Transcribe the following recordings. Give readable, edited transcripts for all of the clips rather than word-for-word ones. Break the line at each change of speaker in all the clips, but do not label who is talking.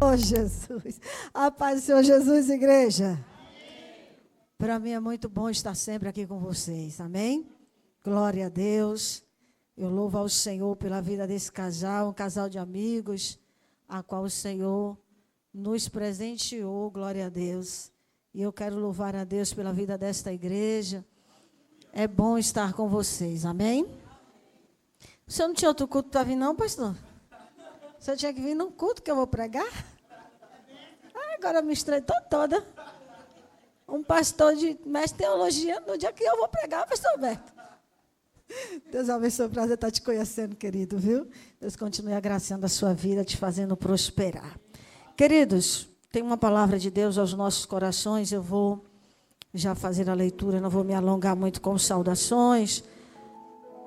Oh, Jesus. A paz do Senhor Jesus, igreja. Para mim é muito bom estar sempre aqui com vocês. Amém? Glória a Deus. Eu louvo ao Senhor pela vida desse casal, um casal de amigos, a qual o Senhor nos presenteou. Glória a Deus. E eu quero louvar a Deus pela vida desta igreja. É bom estar com vocês. Amém? O senhor não tinha outro culto para vir, não, pastor? O senhor tinha que vir num culto que eu vou pregar? Agora me estreitou toda. Um pastor de mestre teologia no dia que eu vou pregar, pastor Alberto. Deus abençoe, prazer estar te conhecendo, querido, viu? Deus continue agraciando a sua vida, te fazendo prosperar. Queridos, tem uma palavra de Deus aos nossos corações, eu vou já fazer a leitura, não vou me alongar muito com saudações,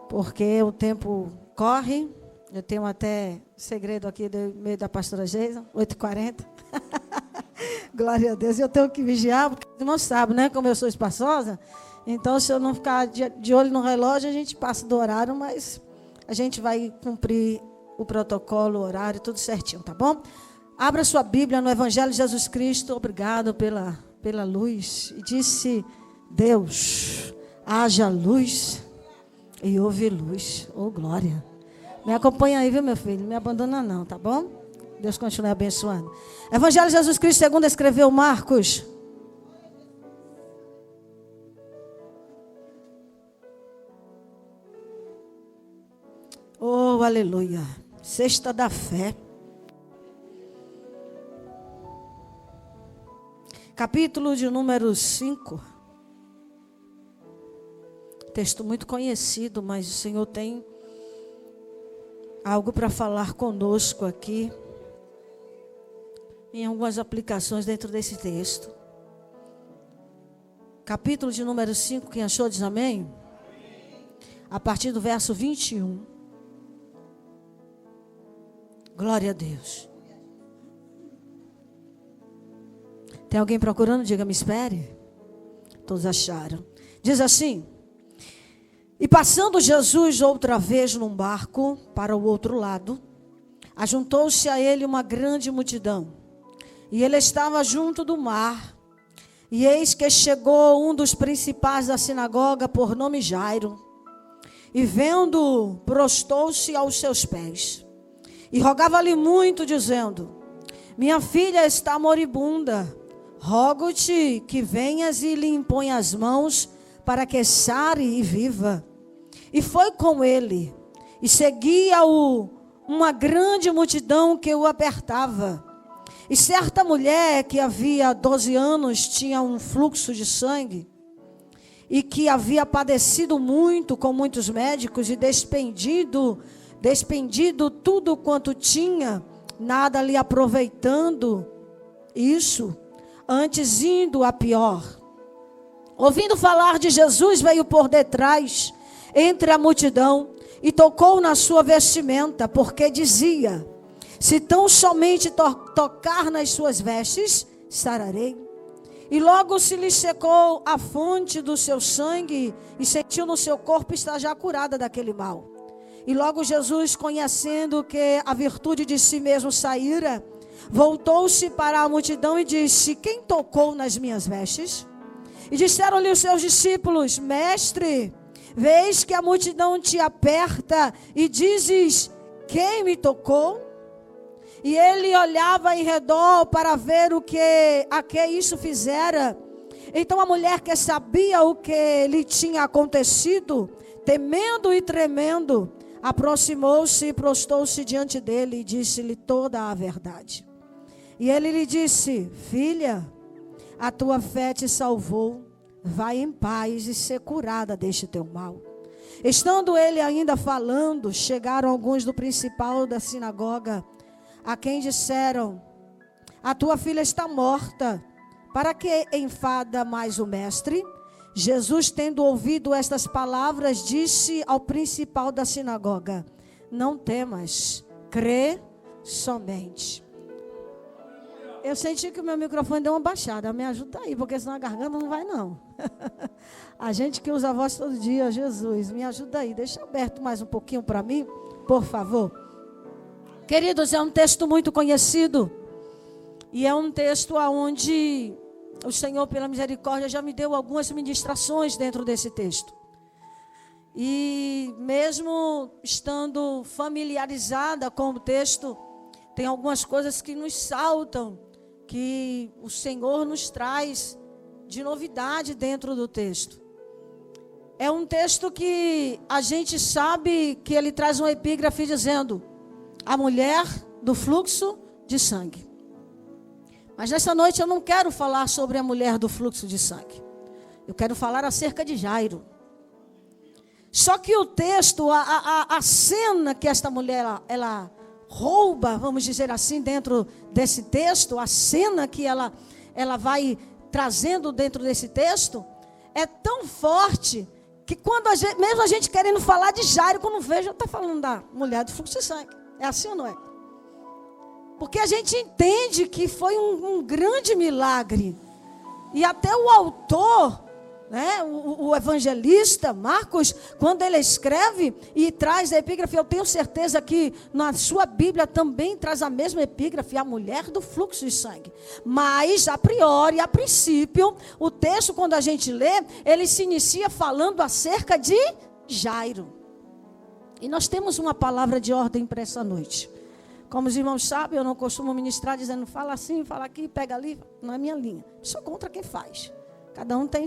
porque o tempo corre. Eu tenho até segredo aqui do meio da pastora Geisa, 8h40. Glória a Deus. Eu tenho que vigiar, porque os irmãos sabem, né? Como eu sou espaçosa. Então, se eu não ficar de olho no relógio, a gente passa do horário, mas a gente vai cumprir o protocolo, o horário, tudo certinho, tá bom? Abra sua Bíblia no Evangelho de Jesus Cristo. Obrigado pela luz. E disse Deus, haja luz e houve luz. Oh, glória. Me acompanha aí, viu, meu filho? Não me abandona não, tá bom? Deus continue abençoando. Evangelho de Jesus Cristo, segundo escreveu Marcos. Oh, aleluia. Sexta da fé. Capítulo de número 5. Texto muito conhecido, mas o Senhor tem algo para falar conosco aqui, em algumas aplicações dentro desse texto. Capítulo de número 5, quem achou diz amém? A partir do verso 21. Glória a Deus. Tem alguém procurando? Diga, me espere. Todos acharam. Diz assim: e passando Jesus outra vez num barco para o outro lado, ajuntou-se a ele uma grande multidão. E ele estava junto do mar. E eis que chegou um dos principais da sinagoga, por nome Jairo. E vendo-o, prostou-se aos seus pés. E rogava-lhe muito, dizendo: minha filha está moribunda. Rogo-te que venhas e lhe impõe as mãos, para que sare e viva. E foi com ele, e seguia-o uma grande multidão que o apertava. E certa mulher que havia 12 anos tinha um fluxo de sangue, e que havia padecido muito com muitos médicos, e despendido tudo quanto tinha, nada lhe aproveitando isso, antes indo a pior. Ouvindo falar de Jesus, veio por detrás, entre a multidão, e tocou na sua vestimenta, porque dizia: se tão somente tocar nas suas vestes, sararei. E logo se lhe secou a fonte do seu sangue, e sentiu no seu corpo estar já curada daquele mal. E logo Jesus, conhecendo que a virtude de si mesmo saíra, voltou-se para a multidão e disse: quem tocou nas minhas vestes? E disseram-lhe os seus discípulos: mestre, vês que a multidão te aperta e dizes: quem me tocou? E ele olhava em redor para ver a que isso fizera. Então a mulher, que sabia o que lhe tinha acontecido, temendo e tremendo, aproximou-se e prostou-se diante dele e disse-lhe toda a verdade. E ele lhe disse: filha, a tua fé te salvou, vai em paz e ser curada deste teu mal. Estando ele ainda falando, chegaram alguns do principal da sinagoga, a quem disseram: a tua filha está morta, para que enfada mais o mestre? Jesus, tendo ouvido estas palavras, disse ao principal da sinagoga: não temas, crê somente. Eu senti que o meu microfone deu uma baixada. Me ajuda aí, porque senão a garganta não vai não. A gente que usa a voz todo dia, Jesus, me ajuda aí. Deixa aberto mais um pouquinho para mim, por favor. Queridos, é um texto muito conhecido. E é um texto onde o Senhor, pela misericórdia, já me deu algumas ministrações dentro desse texto. E mesmo estando familiarizada com o texto, tem algumas coisas que nos saltam, que o Senhor nos traz de novidade dentro do texto. É um texto que a gente sabe que ele traz uma epígrafe dizendo: a mulher do fluxo de sangue. Mas nessa noite eu não quero falar sobre a mulher do fluxo de sangue. Eu quero falar acerca de Jairo. Só que o texto, a cena que esta mulher, ela rouba, vamos dizer assim, dentro desse texto, a cena que ela vai trazendo dentro desse texto, é tão forte que quando mesmo a gente querendo falar de Jairo, quando vejo, está falando da mulher do fluxo de sangue. É assim ou não é? Porque a gente entende que foi um grande milagre. E até o autor, né, o evangelista Marcos, quando ele escreve e traz a epígrafe, eu tenho certeza que na sua Bíblia também traz a mesma epígrafe, a mulher do fluxo de sangue. Mas, a priori, a princípio, o texto, quando a gente lê, ele se inicia falando acerca de Jairo. E nós temos uma palavra de ordem para essa noite. Como os irmãos sabem, eu não costumo ministrar dizendo, fala assim, fala aqui, pega ali. Não é minha linha. Sou contra quem faz. Cada um tem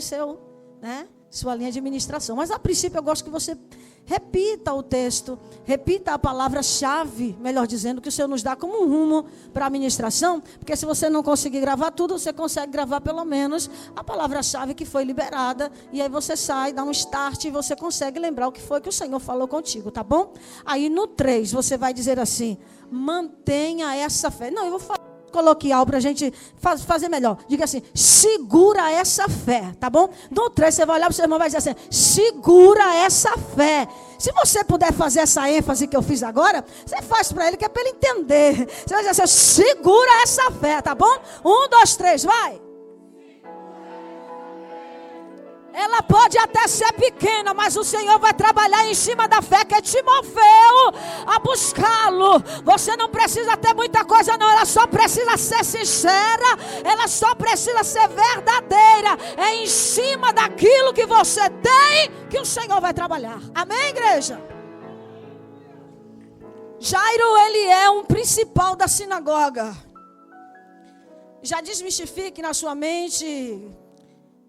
sua linha de ministração. Mas a princípio eu gosto que você repita o texto, repita a palavra-chave, melhor dizendo, que o Senhor nos dá como um rumo para a ministração. Porque se você não conseguir gravar tudo, você consegue gravar pelo menos a palavra-chave que foi liberada. E aí você sai, dá um start e você consegue lembrar o que foi que o Senhor falou contigo, tá bom? Aí no 3 você vai dizer assim: mantenha essa fé. Não, eu vou falar coloquial para a gente fazer melhor. Diga assim: segura essa fé, tá bom? No 3 você vai olhar para o seu irmão e vai dizer assim: segura essa fé. Se você puder fazer essa ênfase que eu fiz agora, você faz para ele, que é para ele entender. Você vai dizer assim: segura essa fé, tá bom? 1, 2, 3, vai. Ela pode até ser pequena, mas o Senhor vai trabalhar em cima da fé que te moveu a buscá-lo. Você não precisa ter muita coisa não, ela só precisa ser sincera, ela só precisa ser verdadeira. É em cima daquilo que você tem que o Senhor vai trabalhar. Amém, igreja? Jairo, ele é um principal da sinagoga. Já desmistifique na sua mente.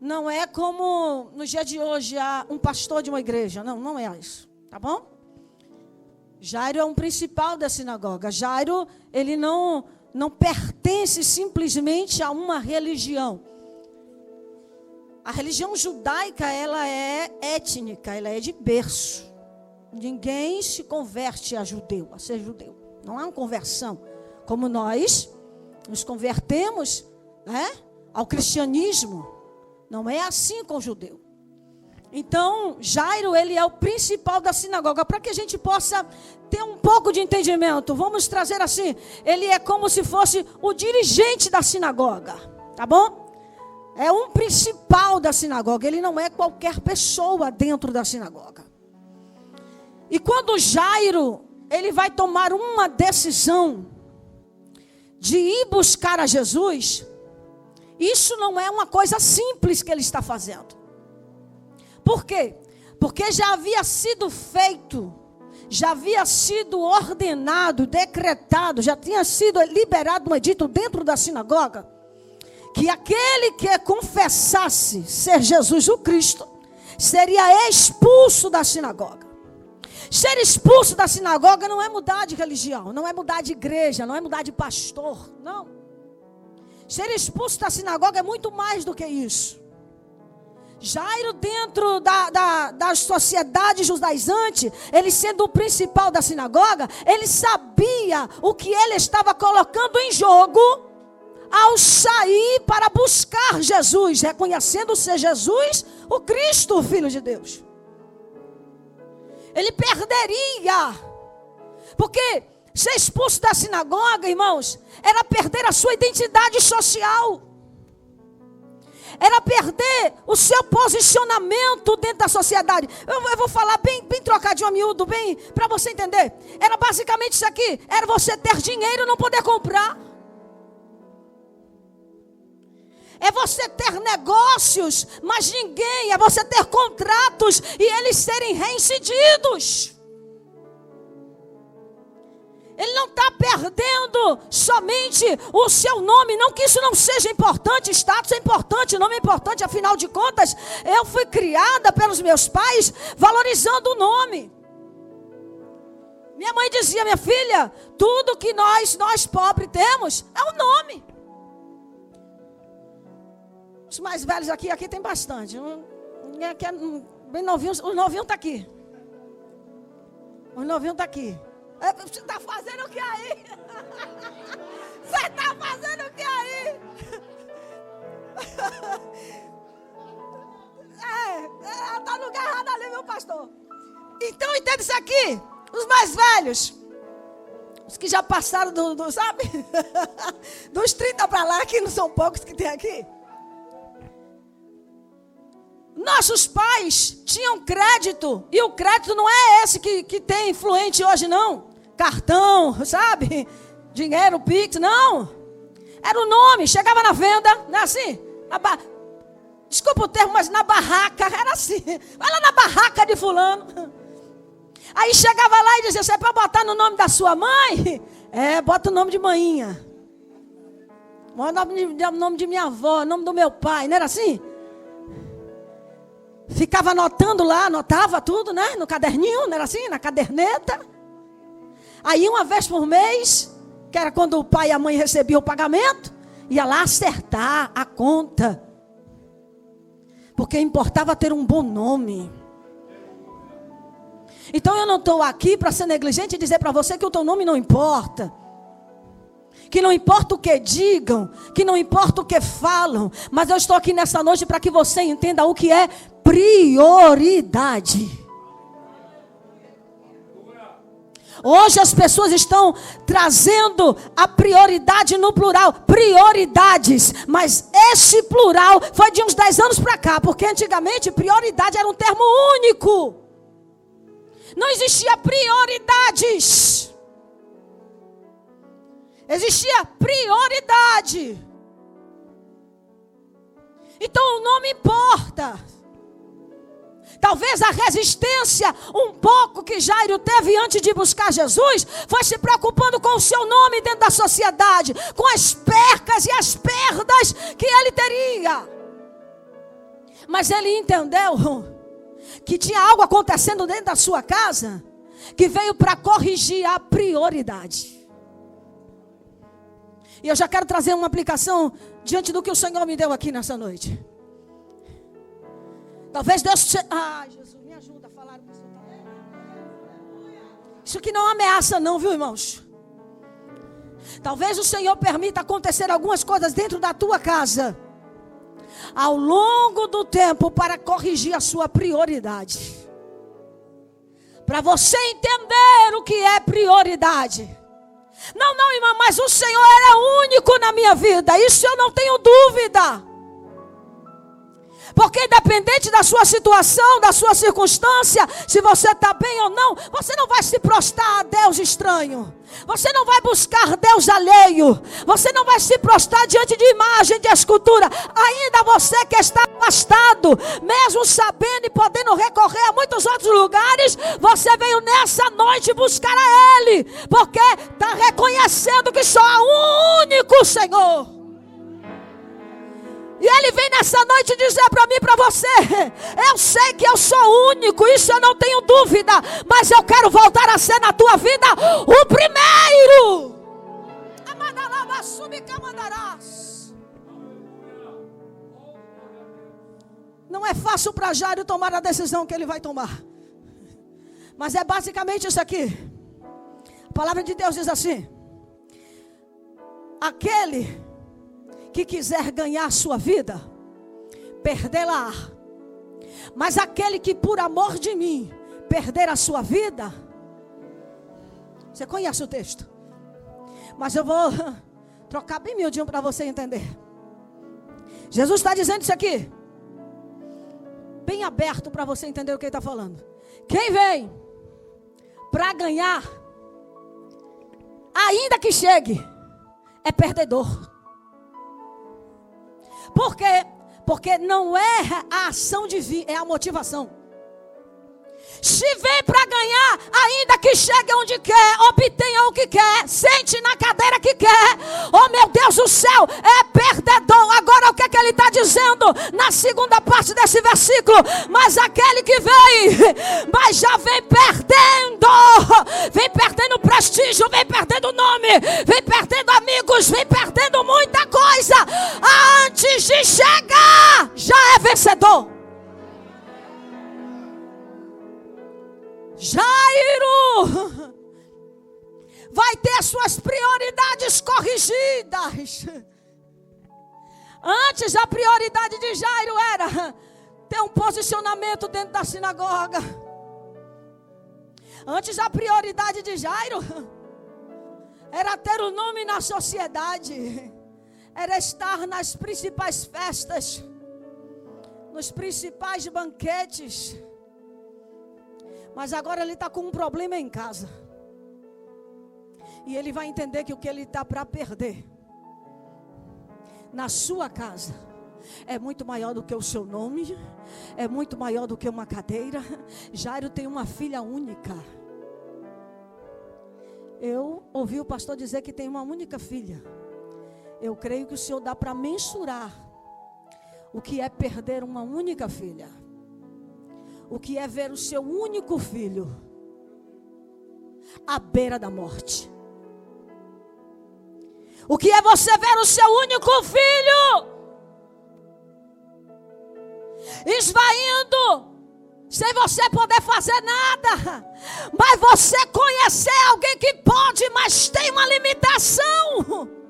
Não é como no dia de hoje há um pastor de uma igreja. Não, não é isso. Tá bom? Jairo é um principal da sinagoga. Jairo, ele não pertence simplesmente a uma religião. A religião judaica, ela é étnica, ela é de berço. Ninguém se converte a ser judeu. Não há uma conversão. Como nós nos convertemos, né, ao cristianismo. Não é assim com o judeu. Então, Jairo, ele é o principal da sinagoga. Para que a gente possa ter um pouco de entendimento, vamos trazer assim: ele é como se fosse o dirigente da sinagoga. Tá bom? É um principal da sinagoga. Ele não é qualquer pessoa dentro da sinagoga. E quando Jairo, ele vai tomar uma decisão de ir buscar a Jesus, isso não é uma coisa simples que ele está fazendo. Por quê? Porque já havia sido feito, já havia sido ordenado, decretado, já tinha sido liberado um edito dentro da sinagoga, que aquele que confessasse ser Jesus o Cristo, seria expulso da sinagoga. Ser expulso da sinagoga não é mudar de religião, não é mudar de igreja, não é mudar de pastor, não. Ser expulso da sinagoga é muito mais do que isso. Jairo, dentro da sociedade judaizante, ele sendo o principal da sinagoga, ele sabia o que ele estava colocando em jogo ao sair para buscar Jesus, reconhecendo ser Jesus o Cristo, o Filho de Deus. Ele perderia, porque ser expulso da sinagoga, irmãos, era perder a sua identidade social. Era perder o seu posicionamento dentro da sociedade. Eu vou falar bem trocadinho a miúdo, bem para você entender. Era basicamente isso aqui. Era você ter dinheiro e não poder comprar. É você ter negócios, mas ninguém. É você ter contratos e eles serem reincididos. Ele não está perdendo somente o seu nome. Não que isso não seja importante. Status é importante, nome é importante. Afinal de contas, eu fui criada pelos meus pais valorizando o nome. Minha mãe dizia: minha filha, tudo que nós pobres temos é o nome. Os mais velhos aqui tem bastante. Bem novinho, os novinhos estão aqui. Os novinhos estão aqui. Você está fazendo o que aí? Você está fazendo o que aí? Está no lugar errado ali, meu pastor. Então entenda isso aqui. Os mais velhos, os que já passaram sabe? Dos 30 para lá, que não são poucos que tem aqui. Nossos pais tinham crédito. E o crédito não é esse que tem influente hoje, não. Cartão, sabe? Dinheiro, Pix, não. Era o nome, chegava na venda, não é assim? Desculpa o termo, mas na barraca, era assim. Vai lá na barraca de fulano. Aí chegava lá e dizia: você é para botar no nome da sua mãe? Bota o nome de manhinha. Bota o nome de minha avó, o nome do meu pai, não era assim? Ficava anotando lá, anotava tudo, né? No caderninho, não era assim? Na caderneta. Aí uma vez por mês, que era quando o pai e a mãe recebiam o pagamento, ia lá acertar a conta. Porque importava ter um bom nome. Então eu não estou aqui para ser negligente e dizer para você que o teu nome não importa. Que não importa o que digam, que não importa o que falam. Mas eu estou aqui nessa noite para que você entenda o que é prioridade. Hoje as pessoas estão trazendo a prioridade no plural. Prioridades. Mas esse plural foi de uns 10 anos para cá. Porque antigamente prioridade era um termo único. Não existia prioridades. Existia prioridade. Então o nome importa. Talvez a resistência um pouco que Jairo teve antes de buscar Jesus foi se preocupando com o seu nome dentro da sociedade, com as percas e as perdas que ele teria. Mas ele entendeu que tinha algo acontecendo dentro da sua casa que veio para corrigir a prioridade. E eu já quero trazer uma aplicação diante do que o Senhor me deu aqui nessa noite. Talvez Deus... Jesus, me ajuda a falar o que isso Isso aqui não é uma ameaça não, viu, irmãos? Talvez o Senhor permita acontecer algumas coisas dentro da tua casa ao longo do tempo para corrigir a sua prioridade. Para você entender o que é prioridade. Não, irmã, mas o Senhor é único na minha vida. Isso eu não tenho dúvida. Porque independente da sua situação, da sua circunstância, se você está bem ou não, você não vai se prostrar a Deus estranho. Você não vai buscar Deus alheio. Você não vai se prostrar diante de imagem, de escultura. Ainda você que está afastado, mesmo sabendo e podendo recorrer a muitos outros lugares, você veio nessa noite buscar a Ele. Porque está reconhecendo que só há um único Senhor. E Ele vem nessa noite dizer para mim e para você: eu sei que eu sou único, isso eu não tenho dúvida, mas eu quero voltar a ser na tua vida o primeiro. Não é fácil para Jairo tomar a decisão que ele vai tomar, mas é basicamente isso aqui. A palavra de Deus diz assim: aquele que quiser ganhar sua vida, perdê-la. Mas aquele que por amor de mim perder a sua vida, você conhece o texto, mas eu vou trocar bem miudinho para você entender. Jesus está dizendo isso aqui, bem aberto para você entender o que ele está falando. Quem vem para ganhar, ainda que chegue, é perdedor. Por quê? Porque não é a ação divina, é a motivação. Se vem para ganhar, ainda que chegue onde quer, obtenha o que quer, sente na cadeira que quer. Oh meu Deus do céu, é perdedor. Agora o que é que ele está dizendo na segunda parte desse versículo? Mas aquele que vem, mas já vem perdendo prestígio, vem perdendo nome, vem perdendo amigos, vem perdendo muita coisa. Antes de chegar, já é vencedor. Jairo vai ter suas prioridades corrigidas. Antes a prioridade de Jairo era ter um posicionamento dentro da sinagoga. Antes a prioridade de Jairo era ter o nome na sociedade. Era estar nas principais festas, nos principais banquetes. Mas agora ele está com um problema em casa. E ele vai entender que o que ele está para perder na sua casa é muito maior do que o seu nome, é muito maior do que uma cadeira. Jairo tem uma filha única. Eu ouvi o pastor dizer que tem uma única filha. Eu creio que o Senhor dá para mensurar o que é perder uma única filha. O que é ver o seu único filho à beira da morte. O que é você ver o seu único filho esvaindo, sem você poder fazer nada. Mas você conhecer alguém que pode, mas tem uma limitação.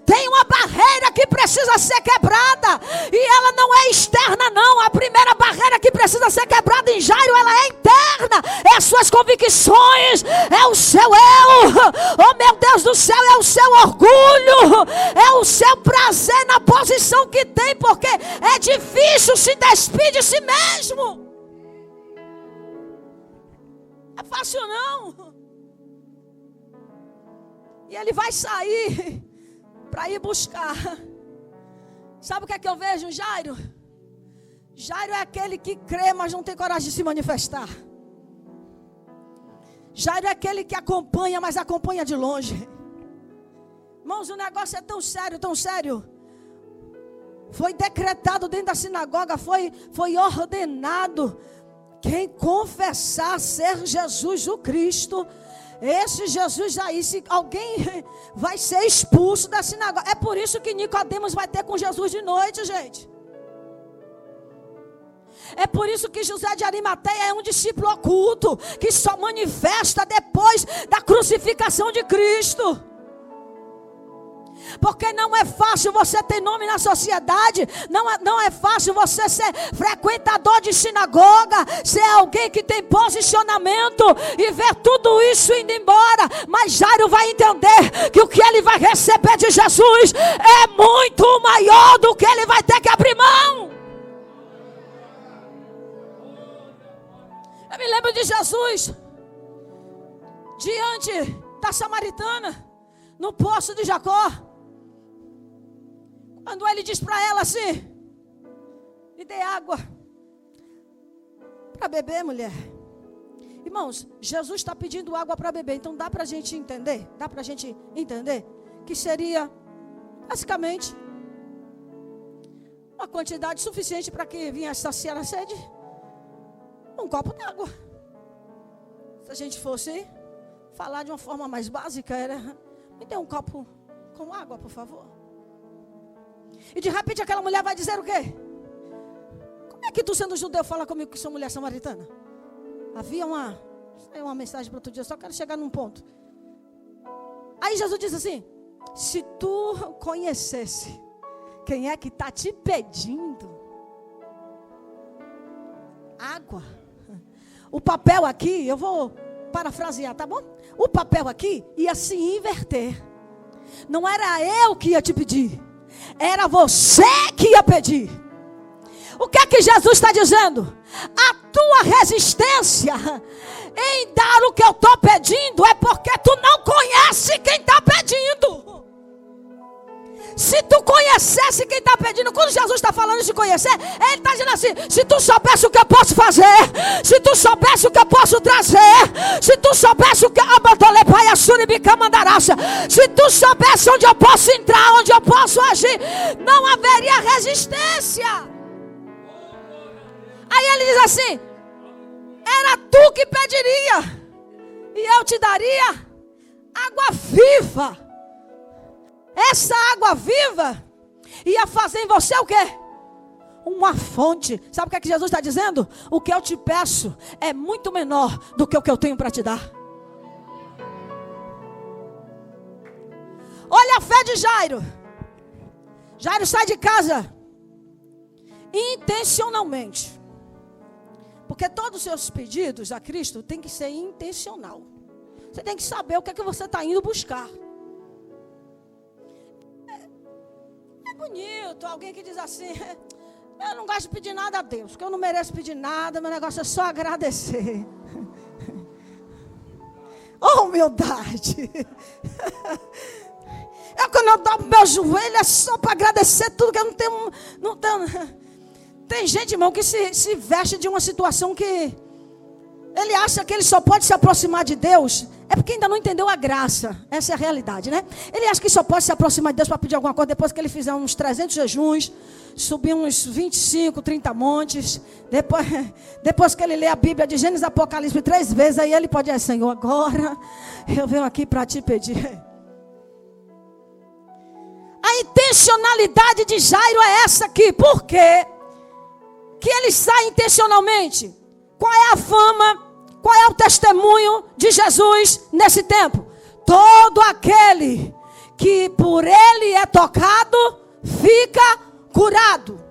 Tem uma barreira que precisa ser quebrada. E ela não é externa não. A primeira barreira que precisa ser quebrada em Jairo, ela é interna. É as suas convicções, é o seu eu. Oh meu Deus do céu, é o seu orgulho, é o seu prazer na posição que tem. Porque é difícil se despedir de si mesmo. É fácil não. E ele vai sair para ir buscar. Sabe o que é que eu vejo, Jairo? Jairo é aquele que crê, mas não tem coragem de se manifestar. Jairo é aquele que acompanha, mas acompanha de longe. Irmãos, o negócio é tão sério, tão sério. Foi decretado dentro da sinagoga, foi ordenado. Quem confessar ser Jesus o Cristo, esse Jesus aí, se alguém vai ser expulso da sinagoga. É por isso que Nicodemos vai ter com Jesus de noite, gente. É por isso que José de Arimateia é um discípulo oculto, que só manifesta depois da crucificação de Cristo. Porque não é fácil você ter nome na sociedade. Não é fácil você ser frequentador de sinagoga, ser alguém que tem posicionamento e ver tudo isso indo embora. Mas Jairo vai entender que o que ele vai receber de Jesus é muito maior do que ele vai ter que abrir mão. Eu me lembro de Jesus diante da samaritana, no poço de Jacó. Quando ele diz para ela assim: me dê água para beber, mulher. Irmãos, Jesus está pedindo água para beber. Então dá para a gente entender? Dá para a gente entender que seria basicamente uma quantidade suficiente para que viesse saciar a sede. Um copo d'água. Se a gente fosse falar de uma forma mais básica, era: me dê um copo com água, por favor. E de repente aquela mulher vai dizer o quê? Como é que tu, sendo judeu, fala comigo que sou mulher samaritana? Havia uma mensagem para outro dia, só quero chegar num ponto. Aí Jesus diz assim: se tu conhecesse quem é que está te pedindo água. O papel aqui, eu vou parafrasear, tá bom? O papel aqui ia se inverter. Não era eu que ia te pedir, era você que ia pedir. O que é que Jesus está dizendo? A tua resistência em dar o que eu estou pedindo é porque tu não conhece quem está pedindo. Se tu conhecesse quem está pedindo, quando Jesus está falando de conhecer, ele está dizendo assim: se tu soubesse o que eu posso fazer, se tu soubesse o que eu posso trazer, se tu soubesse o que se tu soubesse onde eu posso entrar, onde eu posso agir, não haveria resistência. Aí ele diz assim: era tu que pediria, e eu te daria água viva. Essa água viva ia fazer em você o quê? Uma fonte. Sabe o que é que Jesus está dizendo? O que eu te peço é muito menor do que o que eu tenho para te dar. Olha a fé de Jairo. Jairo sai de casa intencionalmente. Porque todos os seus pedidos a Cristo tem que ser intencional. Você tem que saber o que é que você está indo buscar. É bonito alguém que diz assim: eu não gosto de pedir nada a Deus, porque eu não mereço pedir nada, meu negócio é só agradecer. Oh, humildade. Quando eu dobro meu joelho é só para agradecer tudo, que eu não tenho. Tem gente, irmão, que se veste de uma situação que ele acha que ele só pode se aproximar de Deus. É porque ainda não entendeu a graça. Essa é a realidade, né? Ele acha que só pode se aproximar de Deus para pedir alguma coisa depois que ele fizer uns 300 jejuns, subir uns 25, 30 montes. Depois que ele lê a Bíblia de Gênesis e Apocalipse 3 vezes, aí ele pode dizer: Senhor, agora eu venho aqui para te pedir. A intencionalidade de Jairo é essa aqui. Por quê? Que ele sai intencionalmente. Qual é a fama? Qual é o testemunho de Jesus nesse tempo? Todo aquele que por ele é tocado, fica curado.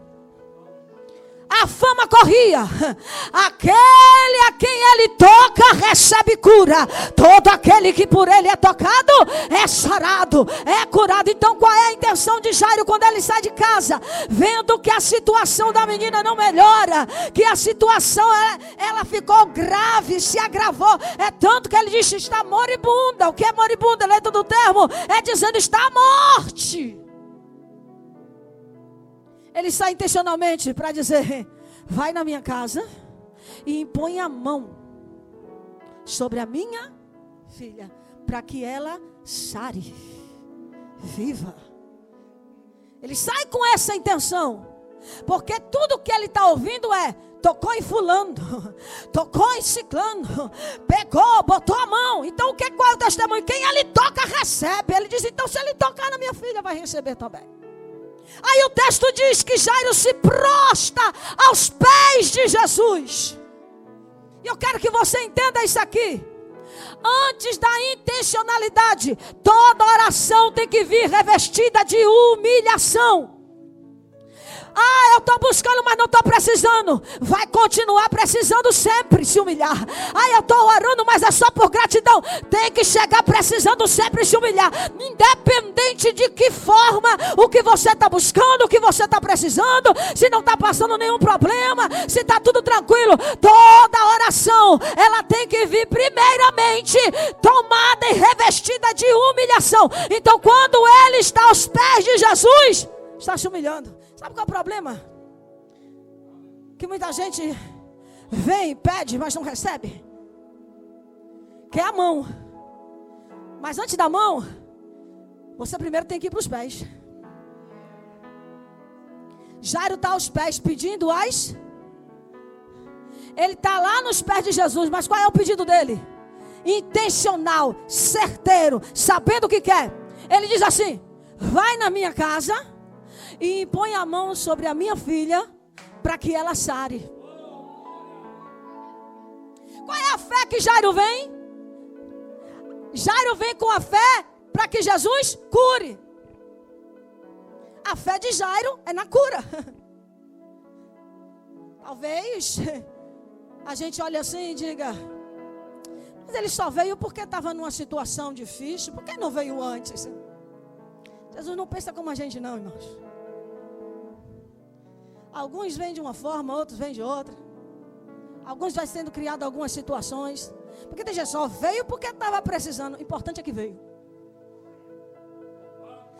A fama corria: aquele a quem ele toca recebe cura. Todo aquele que por ele é tocado é sarado, é curado. Então qual é a intenção de Jairo quando ele sai de casa? Vendo que a situação da menina não melhora, que a situação ela ficou grave, se agravou. É tanto que ele diz: está moribunda. O que é moribunda? Letra do termo é dizendo: está à morte. Ele sai intencionalmente para dizer: vai na minha casa e impõe a mão sobre a minha filha, para que ela sare, viva. Ele sai com essa intenção, porque tudo que ele está ouvindo é: tocou em fulano, tocou em ciclano, pegou, botou a mão. Então qual é o testemunho? Quem ele toca recebe. Ele diz: então se ele tocar na minha filha, vai receber também. Aí o texto diz que Jairo se prostra aos pés de Jesus. E eu quero que você entenda isso aqui. Antes da intencionalidade, toda oração tem que vir revestida de humilhação. Ah, eu estou buscando, mas não estou precisando. Vai continuar precisando sempre se humilhar. Ah, eu estou orando, mas é só por gratidão. Tem que chegar precisando sempre se humilhar. Independente de que forma, o que você está buscando, o que você está precisando, se não está passando nenhum problema, se está tudo tranquilo. Toda oração, ela tem que vir primeiramente tomada e revestida de humilhação. Então quando ele está aos pés de Jesus, está se humilhando. Sabe qual é o problema? Que muita gente vem e pede, mas não recebe. Quer a mão. Mas antes da mão, você primeiro tem que ir para os pés. Jairo está aos pés pedindo Ele está lá nos pés de Jesus, mas qual é o pedido dele? Intencional, certeiro, sabendo o que quer. Ele diz assim: vai na minha casa e impõe a mão sobre a minha filha, para que ela sare. Qual é a fé que Jairo vem? Jairo vem com a fé para que Jesus cure. A fé de Jairo é na cura. Talvez a gente olhe assim e diga: mas ele só veio porque estava numa situação difícil. Por que não veio antes? Jesus não pensa como a gente não, irmãos. Alguns vêm de uma forma, outros vêm de outra. Alguns vai sendo criado algumas situações. Porque tem gente só veio porque estava precisando. O importante é que veio.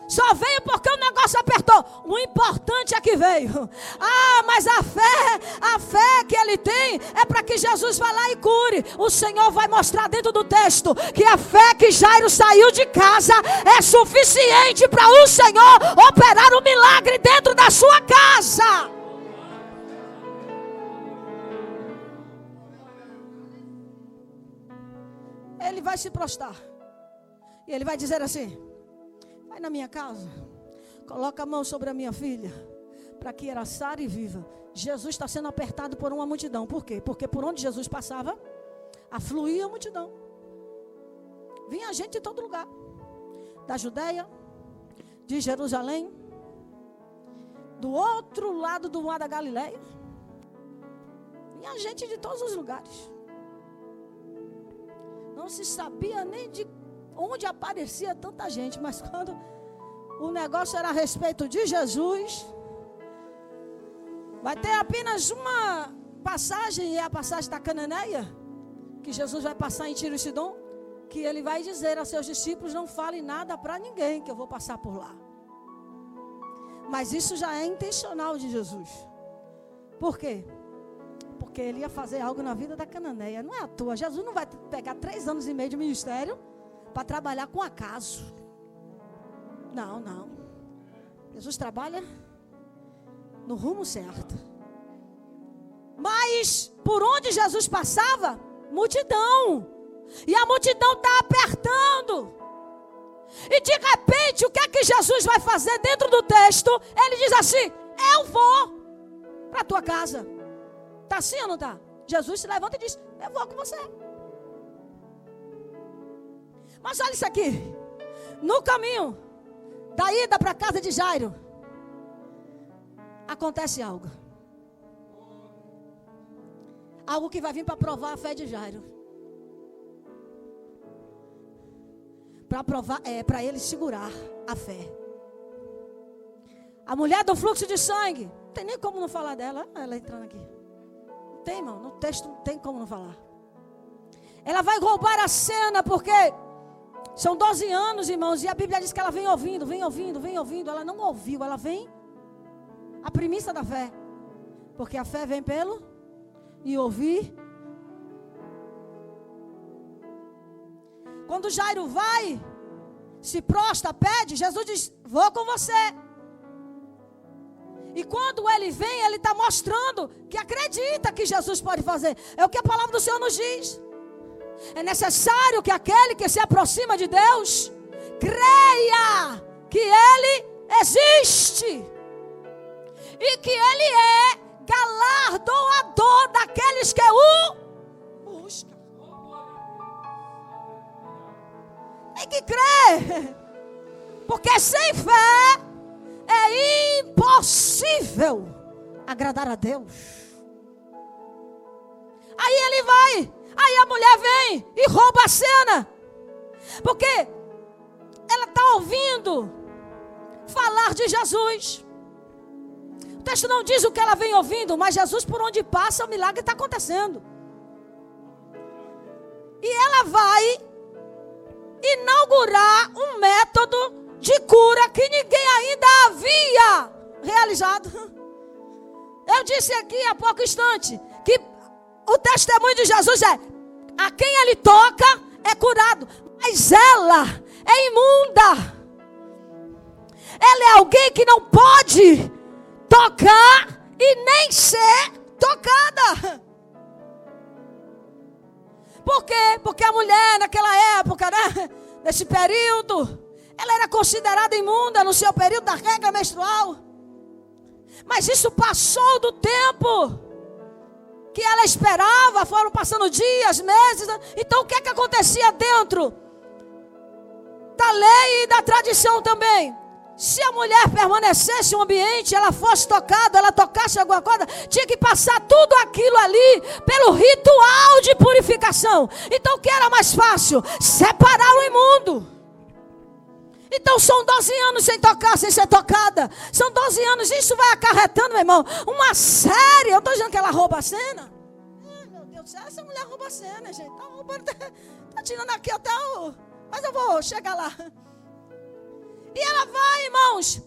Só veio porque o negócio apertou. O importante é que veio. Ah, mas a fé que ele tem é para que Jesus vá lá e cure. O Senhor vai mostrar dentro do texto que a fé que Jairo saiu de casa é suficiente para o Senhor operar um milagre dentro da sua casa. Ele vai se prostrar. E ele vai dizer assim: vai na minha casa, coloca a mão sobre a minha filha, para que ela sare e viva. Jesus está sendo apertado por uma multidão. Por quê? Porque por onde Jesus passava, afluía a multidão. Vinha gente de todo lugar. Da Judeia, de Jerusalém, do outro lado do mar da Galileia. Vinha gente de todos os lugares. Não se sabia nem de onde aparecia tanta gente, mas quando o negócio era a respeito de Jesus, vai ter apenas uma passagem, e é a passagem da Cananeia, que Jesus vai passar em Tiro e Sidom, que ele vai dizer a seus discípulos: não falem nada para ninguém, que eu vou passar por lá. Mas isso já é intencional de Jesus. Por quê? Porque ele ia fazer algo na vida da Cananeia. Não é à toa. Jesus não vai pegar 3 anos e meio de ministério para trabalhar com acaso. Não, não. Jesus trabalha no rumo certo. Mas por onde Jesus passava, multidão. E a multidão está apertando. E de repente, o que é que Jesus vai fazer dentro do texto? Ele diz assim: eu vou para a tua casa. Está assim ou não está? Jesus se levanta e diz: eu vou com você. Mas olha isso aqui. No caminho da ida para a casa de Jairo, acontece algo. Algo que vai vir para provar a fé de Jairo. Para provar, para ele segurar a fé. A mulher do fluxo de sangue, não tem nem como não falar dela. Ela entrando aqui. Não tem, irmão, no texto não tem como não falar. Ela vai roubar a cena porque são 12 anos, irmãos, e a Bíblia diz que ela vem ouvindo. Ela não ouviu, ela vem. A premissa da fé. Porque a fé vem pelo e ouvir. Quando Jairo vai, se prostra, pede, Jesus diz: vou com você. E quando ele vem, ele está mostrando que acredita que Jesus pode fazer. É o que a palavra do Senhor nos diz. É necessário que aquele que se aproxima de Deus creia que Ele existe e que Ele é galardoador daqueles que o buscam. Tem que crer, porque sem fé é impossível agradar a Deus. Aí ele vai, aí a mulher vem e rouba a cena, porque ela está ouvindo falar de Jesus. O texto não diz o que ela vem ouvindo, mas Jesus, por onde passa, o milagre está acontecendo. E ela vai inaugurar um método de cura que ninguém ainda havia realizado. Eu disse aqui há pouco instante que o testemunho de Jesus é: a quem ele toca é curado. Mas ela é imunda. Ela é alguém que não pode tocar e nem ser tocada. Por quê? Porque a mulher naquela época, né, nesse período, ela era considerada imunda no seu período da regra menstrual. Mas isso passou do tempo que ela esperava. Foram passando dias, meses. Então o que é que acontecia dentro da lei e da tradição também? Se a mulher permanecesse em um ambiente, ela fosse tocada, ela tocasse alguma coisa, tinha que passar tudo aquilo ali pelo ritual de purificação. Então o que era mais fácil? Separar o imundo. Então são 12 anos sem tocar, sem ser tocada. São 12 anos, isso vai acarretando, meu irmão, uma série. Eu estou dizendo que ela rouba a cena. Meu Deus do céu, essa mulher rouba a cena, gente. Está roubando, está tirando aqui até o... Mas eu vou chegar lá. E ela vai, irmãos.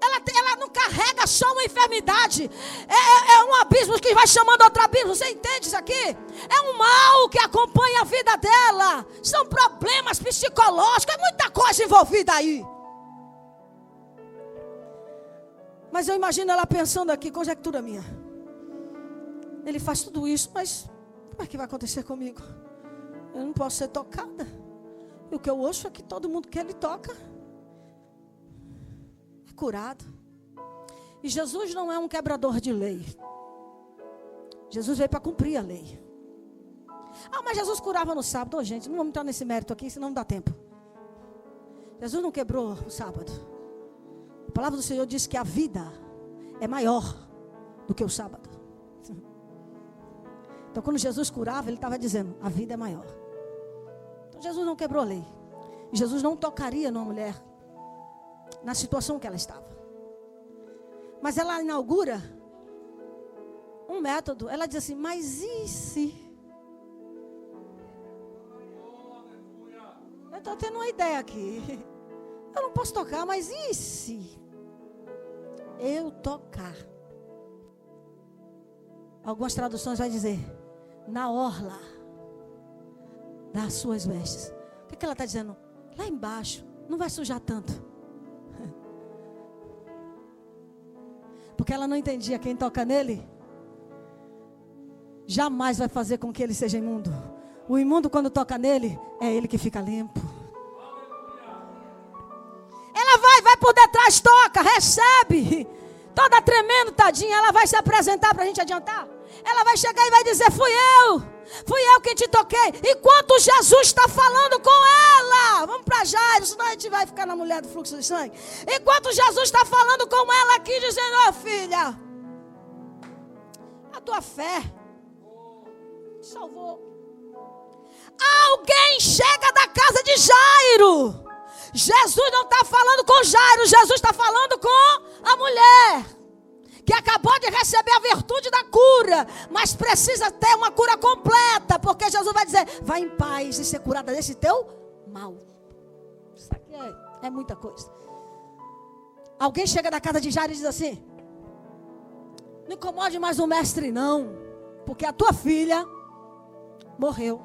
Ela não carrega só uma enfermidade. É um abismo que vai chamando outro abismo. Você entende isso aqui? É um mal que acompanha a vida dela. São problemas psicológicos. É muita coisa envolvida aí. Mas eu imagino ela pensando aqui, conjectura minha. Ele faz tudo isso, mas como é que vai acontecer comigo? Eu não posso ser tocada. E o que eu ouço é que todo mundo que ele toca é curado. E Jesus não é um quebrador de lei. Jesus veio para cumprir a lei. Ah, mas Jesus curava no sábado. Oh, gente, não vamos entrar nesse mérito aqui, senão não dá tempo. Jesus não quebrou o sábado. A palavra do Senhor diz que a vida é maior do que o sábado. Então, quando Jesus curava, ele estava dizendo, a vida é maior. Então, Jesus não quebrou a lei. Jesus não tocaria numa mulher na situação que ela estava. Mas ela inaugura um método. Ela diz assim, mas e se? Eu estou tendo uma ideia aqui. Eu não posso tocar, mas e se eu tocar? Algumas traduções vai dizer, na orla das suas vestes. O que ela está dizendo? Lá embaixo, não vai sujar tanto. Porque ela não entendia, quem toca nele jamais vai fazer com que ele seja imundo. O imundo, quando toca nele, é ele que fica limpo. Ela vai por detrás, toca, recebe. Toda tremendo, tadinha, ela vai se apresentar para a gente adiantar. Ela vai chegar e vai dizer, fui eu que te toquei. Enquanto Jesus está falando com ela, vamos para Jairo, senão a gente vai ficar na mulher do fluxo de sangue. Enquanto Jesus está falando com ela aqui, dizendo, ó filha, a tua fé te salvou. Alguém chega da casa de Jairo. Jesus não está falando com Jairo, Jesus está falando com a mulher que acabou de receber a virtude da cura, mas precisa ter uma cura completa, porque Jesus vai dizer, vai em paz e ser curada desse teu mal. Isso aqui é muita coisa. Alguém chega da casa de Jairo e diz assim, não incomode mais o mestre não, porque a tua filha morreu.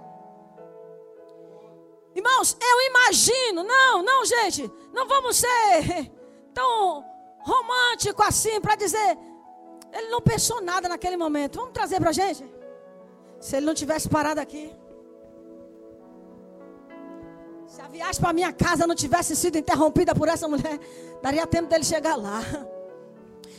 Irmãos, eu imagino, não gente, não vamos ser tão romântico assim para dizer, ele não pensou nada naquele momento. Vamos trazer para a gente? Se ele não tivesse parado aqui, se a viagem para minha casa não tivesse sido interrompida por essa mulher, daria tempo dele chegar lá.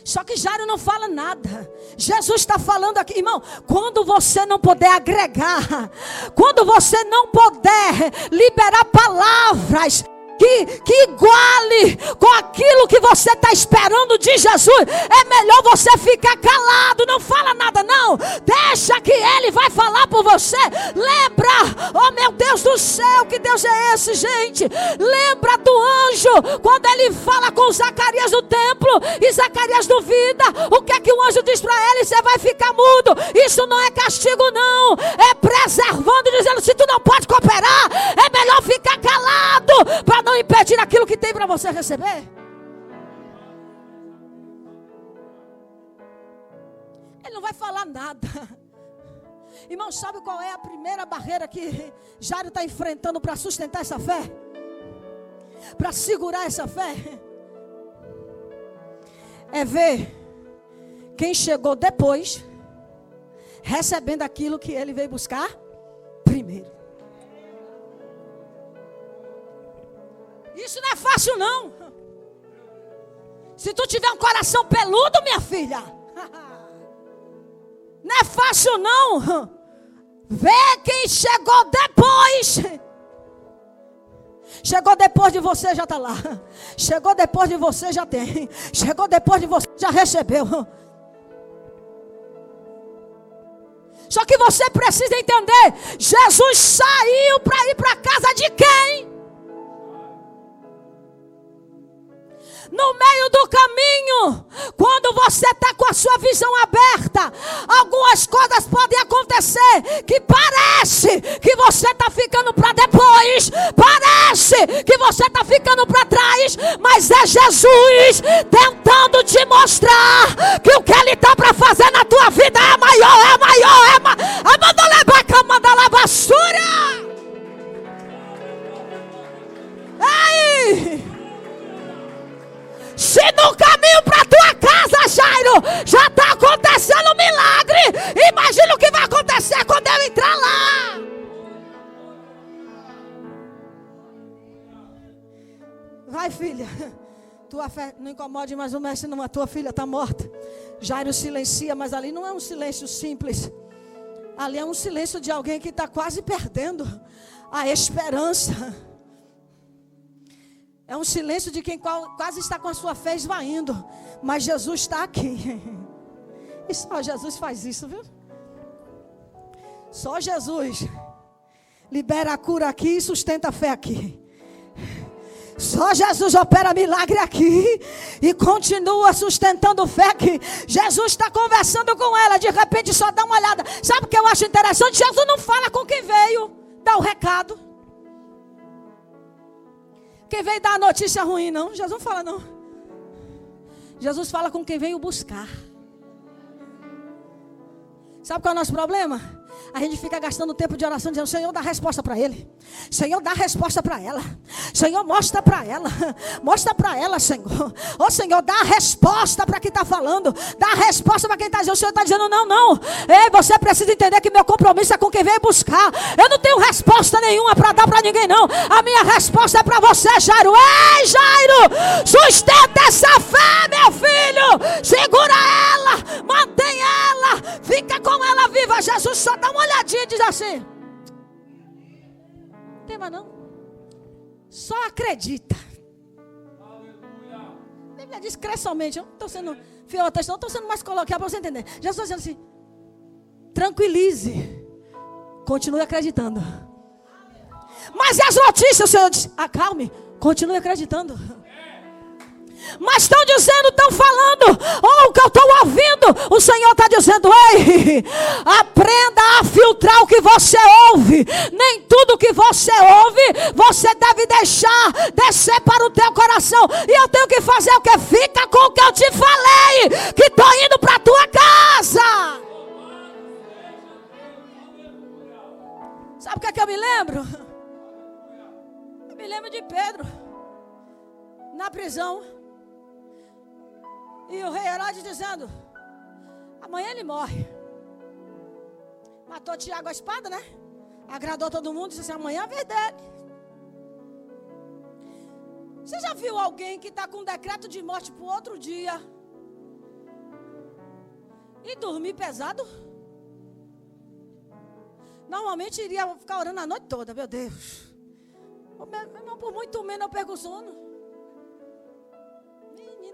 Só que Jairo não fala nada. Jesus está falando aqui, irmão, quando você não puder agregar, quando você não puder liberar palavras que iguale com aquilo que você está esperando de Jesus, é melhor você ficar calado, não fala nada não, deixa que Ele vai falar por você. Lembra, oh meu Deus do céu, que Deus é esse, gente? Lembra do anjo, quando ele fala com Zacarias no templo, e Zacarias duvida, o que é que o anjo diz para ele? Você vai ficar mudo. Isso não é castigo não, é preservando, dizendo, se tu não pode cooperar, é melhor ficar calado, para não impedir aquilo que tem para você receber. Ele não vai falar nada. Irmão, sabe qual é a primeira barreira que Jairo está enfrentando para sustentar essa fé? Para segurar essa fé? É ver quem chegou depois, recebendo aquilo que ele veio buscar primeiro. Isso não é fácil não. Se tu tiver um coração peludo, minha filha, não é fácil não. Vê quem chegou depois. Chegou depois de você, já está lá. Chegou depois de você, já tem. Chegou depois de você, já recebeu. Só que você precisa entender, Jesus saiu para ir para a casa de quem? No meio do caminho, quando você está com a sua visão aberta, algumas coisas podem acontecer que parece que você está ficando para depois, parece que você está ficando para trás. faz, mas é Jesus tentando te mostrar que o que Ele está para fazer na tua vida é maior, é maior, é maior. Manda lá basura. Ei! Se no caminho para tua casa, Jairo, já está acontecendo um milagre, imagina o que vai acontecer quando eu entrar lá. Vai, filha. Tua fé não incomode mais o mestre, não. A tua filha está morta. Jairo silencia, mas ali não é um silêncio simples. Ali é um silêncio de alguém que está quase perdendo a esperança. É um silêncio de quem quase está com a sua fé esvaindo. Mas Jesus está aqui. E só Jesus faz isso, viu? Só Jesus libera a cura aqui e sustenta a fé aqui. Só Jesus opera milagre aqui e continua sustentando fé aqui. Jesus está conversando com ela, de repente só dá uma olhada. Sabe o que eu acho interessante? Jesus não fala com quem veio dar o recado. Quem veio dar a notícia ruim, não. Jesus não fala, não. Jesus fala com quem veio buscar. Sabe qual é o nosso problema? A gente fica gastando tempo de oração dizendo: Senhor, dá resposta para ele. Senhor, dá resposta para ela. Senhor, mostra para ela. Mostra para ela, Senhor. Ô Senhor, dá a resposta para quem está falando. Dá a resposta para quem está dizendo. O Senhor está dizendo: não, não. Ei, você precisa entender que meu compromisso é com quem veio buscar. Eu não tenho resposta nenhuma para dar para ninguém, não. A minha resposta é para você, Jairo. Ei, Jairo, sustenta essa fé, meu filho. Segura ela, mantém ela, fica com ela viva. Jesus só dá uma olhadinha e diz assim: não tem mais não. Só acredita. A Bíblia diz: crê somente. Eu não estou sendo fiel ao texto, não estou sendo mais coloquial para você entender. Jesus está dizendo assim: tranquilize, continue acreditando. Mas e as notícias? O Senhor diz: acalme, continue acreditando. Mas estão dizendo, estão falando, ou o que eu estou ouvindo, o Senhor está dizendo: ei, aprenda a filtrar o que você ouve. Nem tudo que você ouve, você deve deixar descer para o teu coração. E eu tenho que fazer o que? Fica com o que eu te falei, que estou indo para a tua casa. Sabe o que é que eu me lembro? Eu me lembro de Pedro, na prisão. E o rei Herodes dizendo: amanhã ele morre. Matou Tiago a espada, né? Agradou todo mundo, disse assim: amanhã é a vez dele. Você já viu alguém que está com um decreto de morte para o outro dia e dormir pesado? Normalmente iria ficar orando a noite toda. Meu Deus, por muito menos eu perco o sono.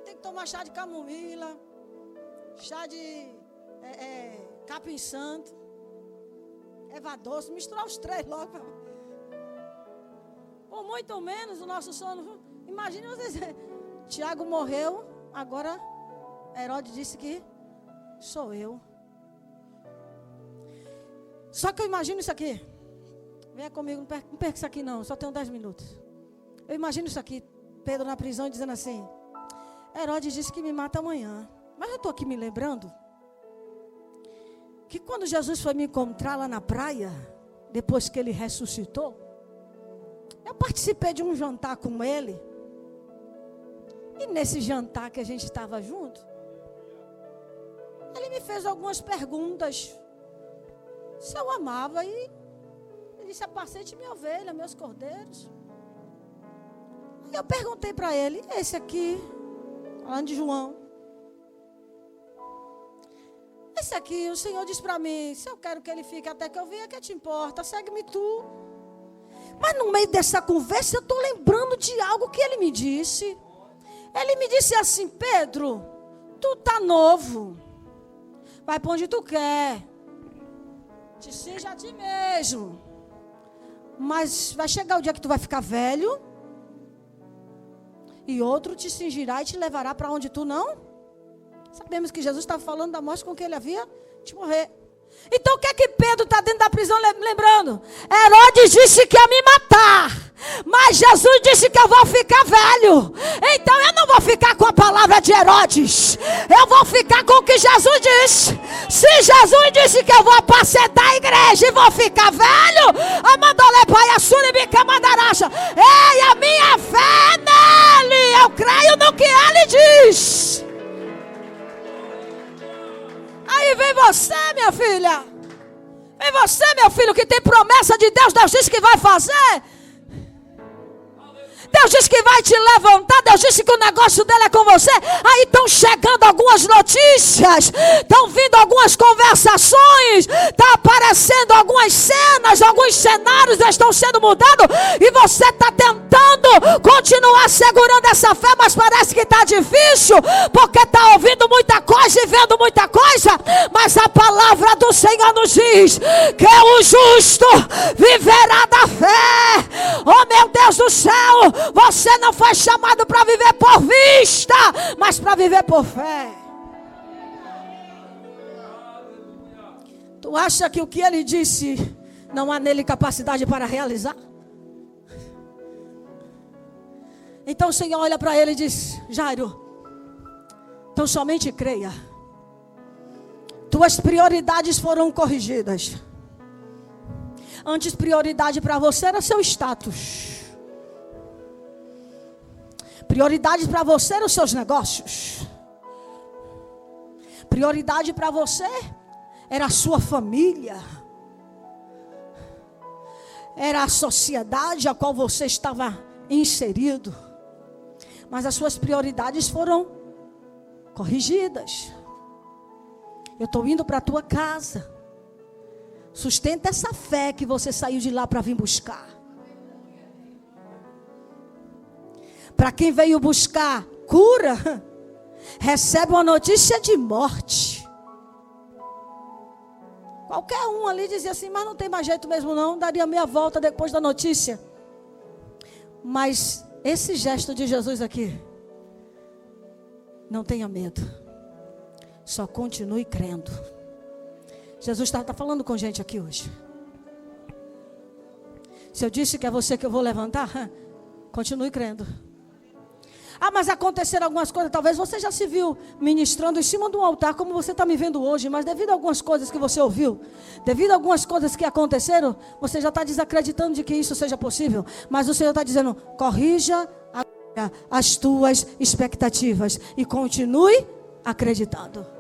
Tem que tomar chá de camomila, chá de capim santo, erva doce, misturar os três logo. Por muito menos o nosso sono. Imagine vocês: Tiago morreu, agora Herodes disse que sou eu. Só que eu imagino isso aqui. Venha comigo, não perca isso aqui não, só tenho 10 minutos. Eu imagino isso aqui, Pedro na prisão dizendo assim: Herodes disse que me mata amanhã. Mas eu estou aqui me lembrando que quando Jesus foi me encontrar lá na praia, depois que ele ressuscitou, eu participei de um jantar com ele. E nesse jantar que a gente estava junto, ele me fez algumas perguntas. Se eu amava, e ele disse: apacente minha ovelha, meus cordeiros. E eu perguntei para ele: esse aqui, falando de João, esse aqui, o Senhor diz para mim: se eu quero que ele fique até que eu venha, que te importa? Segue-me tu. Mas no meio dessa conversa eu estou lembrando de algo que ele me disse. Ele me disse assim: Pedro, tu tá novo, vai para onde tu quer, te cinja a ti mesmo, mas vai chegar o dia que tu vai ficar velho, e outro te cingirá e te levará para onde tu não. Sabemos que Jesus estava falando da morte com que ele havia de morrer. Então o que é que Pedro está dentro da prisão lembrando? Herodes disse que ia me matar. Mas Jesus disse que eu vou ficar velho. Então eu não vou ficar com a palavra de Herodes. Eu vou ficar com o que Jesus disse. Se Jesus disse que eu vou apacentar a igreja e vou ficar velho, ei, a minha fé nele, eu creio no que ele diz. Aí vem você, minha filha. Vem você, meu filho, que tem promessa de Deus. Deus disse que vai fazer. Deus disse que vai te levantar. Deus disse que o negócio dele é com você. Aí estão chegando algumas notícias. Estão vindo algumas conversações. Está aparecendo algumas cenas. Alguns cenários estão sendo mudados. E você está tentando continuar segurando essa fé. Mas parece que está difícil. Porque está ouvindo muita coisa e vendo muita coisa. Mas a palavra do Senhor nos diz que o justo viverá da fé. Oh, meu Deus do céu. Você não foi chamado para viver por vista, mas para viver por fé. Tu acha que o que ele disse não há nele capacidade para realizar? Então o Senhor olha para ele e diz: Jairo, então somente creia. Tuas prioridades foram corrigidas. Antes prioridade para você era seu status. Prioridade para você eram os seus negócios. Prioridade para você era a sua família. Era a sociedade a qual você estava inserido. Mas as suas prioridades foram corrigidas. Eu estou indo para a tua casa. Sustenta essa fé que você saiu de lá para vir buscar. Para quem veio buscar cura, recebe uma notícia de morte. Qualquer um ali dizia assim: mas não tem mais jeito mesmo não, daria meia volta depois da notícia. Mas esse gesto de Jesus aqui, não tenha medo, só continue crendo. Jesus está falando com gente aqui hoje. Se eu disse que é você que eu vou levantar, continue crendo. Ah, mas aconteceram algumas coisas. Talvez você já se viu ministrando em cima de um altar, como você está me vendo hoje. Mas devido a algumas coisas que você ouviu, devido a algumas coisas que aconteceram, você já está desacreditando de que isso seja possível. Mas o Senhor está dizendo: corrija as tuas expectativas e continue acreditando.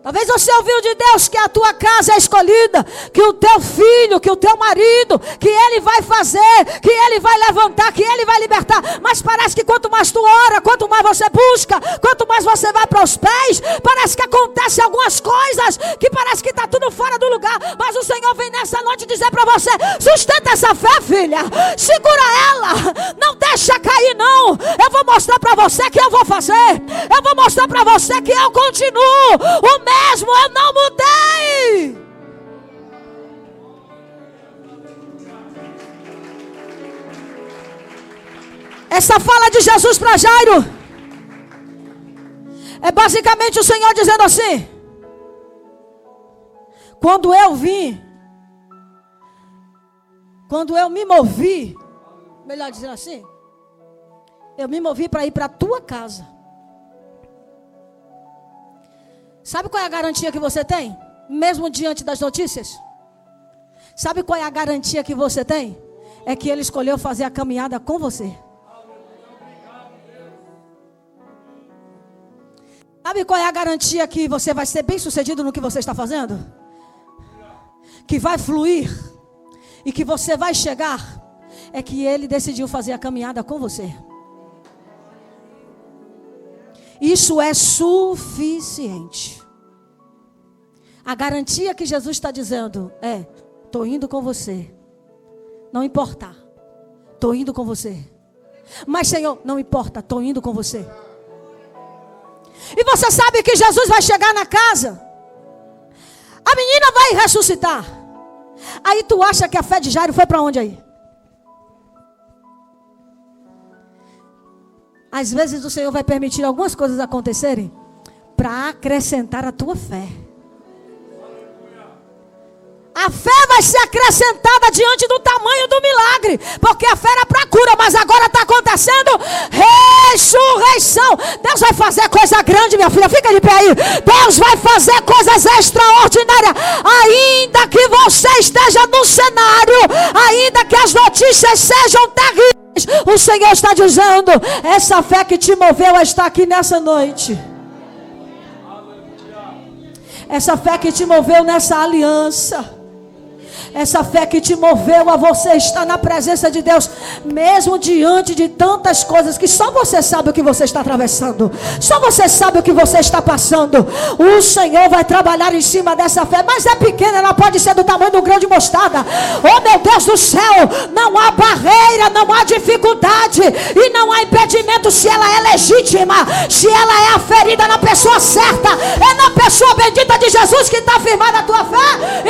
Talvez você ouviu de Deus que a tua casa é escolhida, que o teu filho, que o teu marido, que ele vai fazer, que ele vai levantar, que ele vai libertar. Mas parece que quanto mais tu ora, quanto mais você busca, quanto mais você vai para os pés, parece que acontecem algumas coisas que parece que está tudo fora do lugar. Mas o Senhor vem nessa noite dizer para você: sustenta essa fé, filha, segura ela, não deixa cair não. Eu vou mostrar para você que eu vou fazer. Eu vou mostrar para você que eu continuo o mesmo, eu não mudei. Essa fala de Jesus para Jairo é basicamente o Senhor dizendo assim: quando eu vim, quando eu me movi, melhor dizer assim, eu me movi para ir para a tua casa. Sabe qual é a garantia que você tem? Mesmo diante das notícias? Sabe qual é a garantia que você tem? É que Ele escolheu fazer a caminhada com você. Sabe qual é a garantia que você vai ser bem sucedido no que você está fazendo? Que vai fluir e que você vai chegar. É que Ele decidiu fazer a caminhada com você. Isso é suficiente. A garantia que Jesus está dizendo é: estou indo com você. Não importa, estou indo com você. Mas Senhor, não importa, estou indo com você. E você sabe que Jesus vai chegar na casa. A menina vai ressuscitar. Aí tu acha que a fé de Jairo foi para onde aí? Às vezes o Senhor vai permitir algumas coisas acontecerem para acrescentar a tua fé. A A fé vai ser acrescentada diante do tamanho do milagre. Porque a fé era para cura, mas agora está acontecendo ressurreição. Deus vai fazer coisa grande, minha filha. Fica de pé aí. Deus vai fazer coisas extraordinárias. Ainda que você esteja no cenário, ainda que as notícias sejam terríveis, o Senhor está dizendo: essa fé que te moveu a estar aqui nessa noite. Essa fé que te moveu nessa aliança. Essa fé que te moveu a você estar na presença de Deus, mesmo diante de tantas coisas que só você sabe o que você está atravessando, só você sabe o que você está passando. O Senhor vai trabalhar em cima dessa fé, mas é pequena, ela pode ser do tamanho de um grão de mostarda. Oh meu Deus do céu, não há barreira, não há dificuldade e não há impedimento se ela é legítima, se ela é aferida na pessoa certa, é na pessoa bendita de Jesus que está firmada a tua fé.